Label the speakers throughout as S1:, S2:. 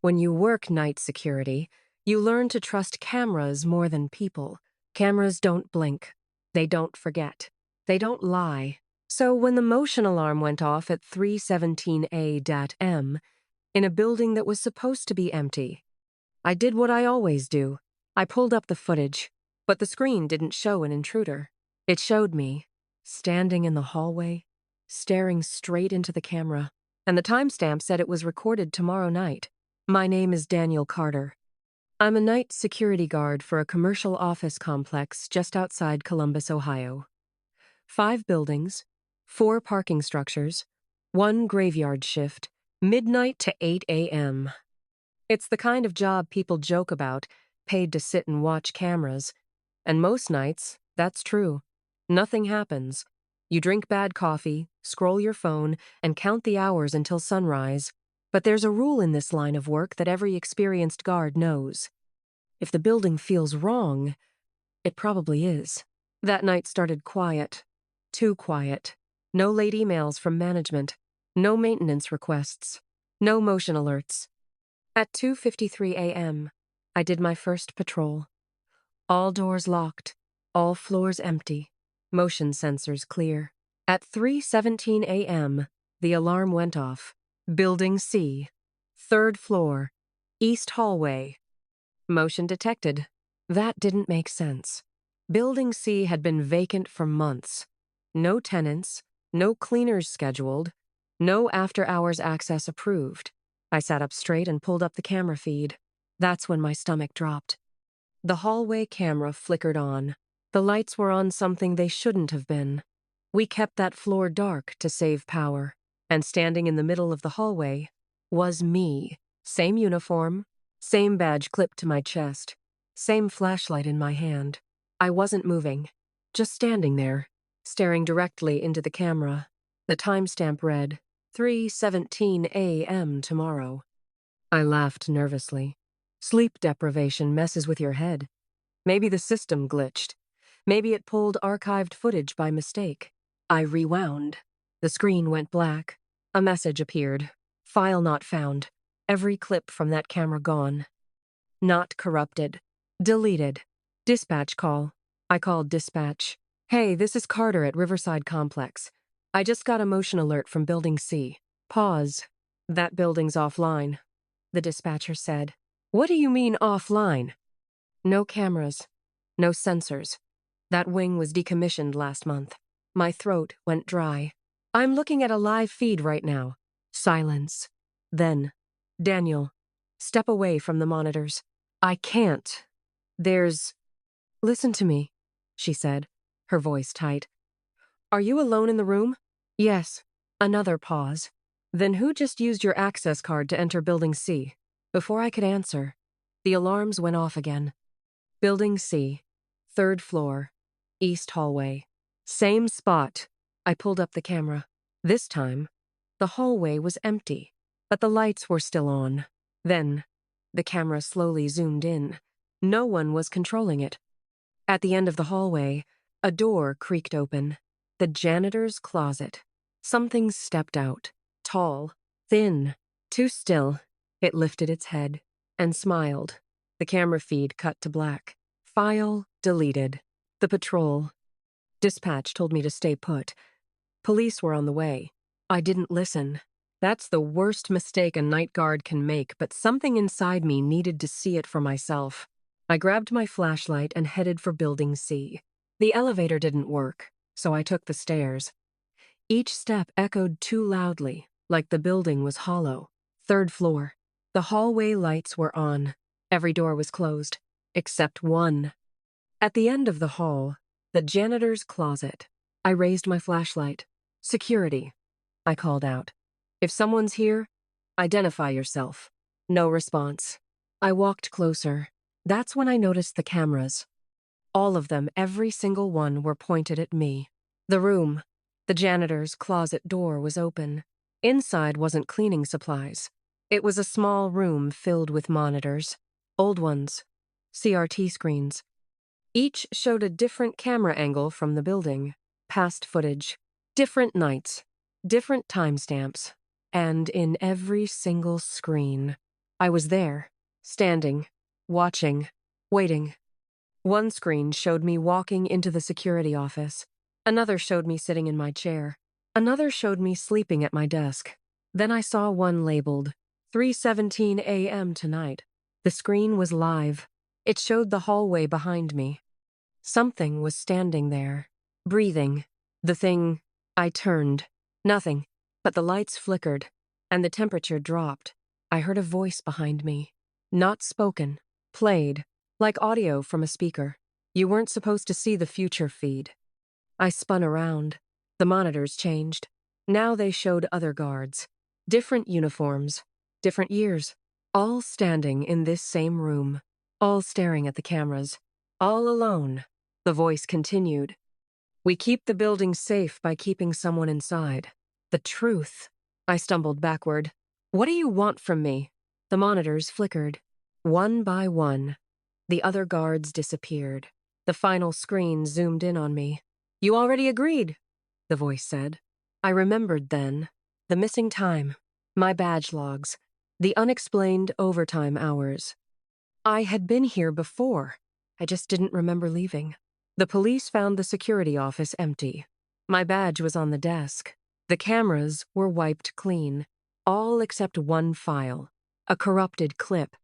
S1: When you work night security, you learn to trust cameras more than people. Cameras don't blink. They don't forget. They don't lie. So when the motion alarm went off at 317A-M in a building that was supposed to be empty, I did what I always do. I pulled up the footage, but the screen didn't show an intruder. It showed me, standing in the hallway, staring straight into the camera, and the timestamp said it was recorded tomorrow night. My name is Daniel Carter. I'm a night security guard for a commercial office complex just outside Columbus, Ohio. 5 buildings, 4 parking structures, 1 graveyard shift, midnight to 8 a.m. It's the kind of job people joke about, paid to sit and watch cameras. And most nights, that's true. Nothing happens. You drink bad coffee, scroll your phone, and count the hours until sunrise. But there's a rule in this line of work that every experienced guard knows. If the building feels wrong, it probably is. That night started quiet. Too quiet. No late emails from management. No maintenance requests. No motion alerts. At 2:53 a.m., I did my first patrol. All doors locked. All floors empty. Motion sensors clear. At 3:17 a.m., the alarm went off. Building C, 3rd floor, east hallway. Motion detected. That didn't make sense. Building C had been vacant for months. No tenants, no cleaners scheduled, no after-hours access approved. I sat up straight and pulled up the camera feed. That's when my stomach dropped. The hallway camera flickered on. The lights were on something they shouldn't have been. We kept that floor dark to save power. And standing in the middle of the hallway was me. Same uniform, same badge clipped to my chest, same flashlight in my hand. I wasn't moving, just standing there, staring directly into the camera. The timestamp read, 3:17 a.m. tomorrow. I laughed nervously. Sleep deprivation messes with your head. Maybe the system glitched. Maybe it pulled archived footage by mistake. I rewound. The screen went black. A message appeared. File not found. Every clip from that camera gone. Not corrupted. Deleted. Dispatch call. I called dispatch. Hey, this is Carter at Riverside Complex. I just got a motion alert from Building C. Pause. That building's offline. The dispatcher said. What do you mean offline? No cameras. No sensors. That wing was decommissioned last month. My throat went dry. I'm looking at a live feed right now. Silence. Then, Daniel, step away from the monitors. I can't. Listen to me, she said, her voice tight. Are you alone in the room? Yes. Another pause. Then who just used your access card to enter Building C? Before I could answer, the alarms went off again. Building C, 3rd floor, east hallway. Same spot. I pulled up the camera. This time, the hallway was empty, but the lights were still on. Then, the camera slowly zoomed in. No one was controlling it. At the end of the hallway, a door creaked open. The janitor's closet. Something stepped out. Tall, thin, too still. It lifted its head and smiled. The camera feed cut to black. File deleted. The patrol. Dispatch told me to stay put. Police were on the way. I didn't listen. That's the worst mistake a night guard can make, but something inside me needed to see it for myself. I grabbed my flashlight and headed for Building C. The elevator didn't work, so I took the stairs. Each step echoed too loudly, like the building was hollow. 3rd floor. The hallway lights were on. Every door was closed, except one. At the end of the hall, the janitor's closet. I raised my flashlight. Security, I called out. If someone's here, identify yourself. No response. I walked closer. That's when I noticed the cameras. All of them, every single one, were pointed at me. The room, the janitor's closet door was open. Inside wasn't cleaning supplies. It was a small room filled with monitors. Old ones. CRT screens. Each showed a different camera angle from the building. Past footage. Different nights. Different timestamps. And in every single screen, I was there, standing, watching, waiting. One screen showed me walking into the security office. Another showed me sitting in my chair. Another showed me sleeping at my desk. Then I saw one labeled 3:17 a.m. tonight. The screen was live. It showed the hallway behind me. Something was standing there, breathing. The thing, I turned. Nothing, but the lights flickered, and the temperature dropped. I heard a voice behind me. Not spoken, played, like audio from a speaker. You weren't supposed to see the future feed. I spun around. The monitors changed. Now they showed other guards. Different uniforms, different years. All standing in this same room. All staring at the cameras. All alone. The voice continued. We keep the building safe by keeping someone inside. The truth. I stumbled backward. What do you want from me? The monitors flickered. One by one. The other guards disappeared. The final screen zoomed in on me. You already agreed, the voice said. I remembered then. The missing time. My badge logs. The unexplained overtime hours. I had been here before. I just didn't remember leaving. The police found the security office empty. My badge was on the desk. The cameras were wiped clean. All except one file. A corrupted clip.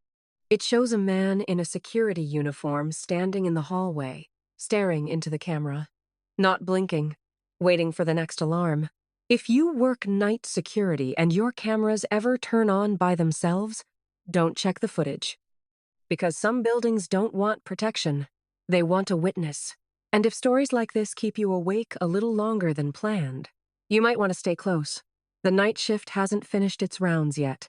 S1: It shows a man in a security uniform standing in the hallway, staring into the camera. Not blinking. Waiting for the next alarm. If you work night security and your cameras ever turn on by themselves, don't check the footage. Because some buildings don't want protection. They want a witness. And if stories like this keep you awake a little longer than planned, you might want to stay close. The night shift hasn't finished its rounds yet.